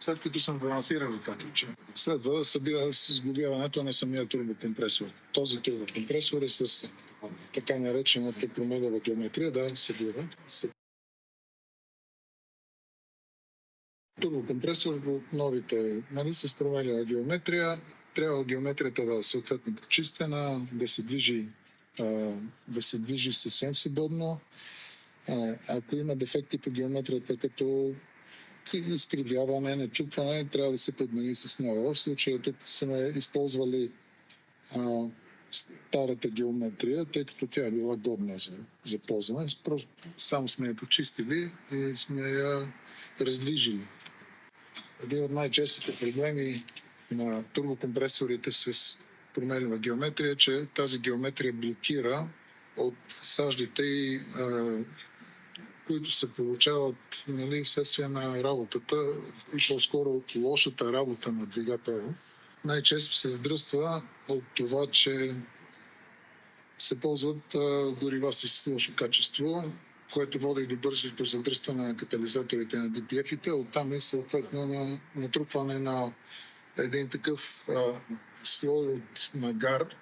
След като сме балансирали тази, следва да събира с сглобяването на самия турбокомпресор. Този турбокомпресор е с така наречената променлива геометрия, да, събира. Турбокомпресор от новите, нали, с променлива геометрия. Трябва геометрията да е съответно почистена, да се движи съвсем свободно. Ако има дефекти по геометрията, като изкривяване, начупване, трябва да се подмени с нова. В случая тук сме използвали старата геометрия, тъй като тя е била годна за ползване. Просто само сме я почистили и сме я раздвижили. Един от най-честите проблеми на турбокомпресорите с променлива геометрия е, че тази геометрия блокира от саждите, които се получават, нали, вследствие на работата и по-скоро от лошата работа на двигателя. Най-често се задръства от това, че се ползват горива с лошо качество, което води до бързото задръстване на катализаторите на DPF-ите, оттам и съответно на натрупване на един такъв слой от нагар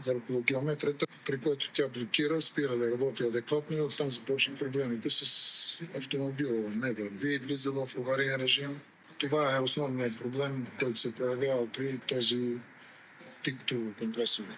върху геометрията, при който тя блокира, спира да работи адекватно и оттам започват проблемите с автомобила. Не върви, влиза в авариен режим. Това е основният проблем, който се проявява при този тип турбокомпресор.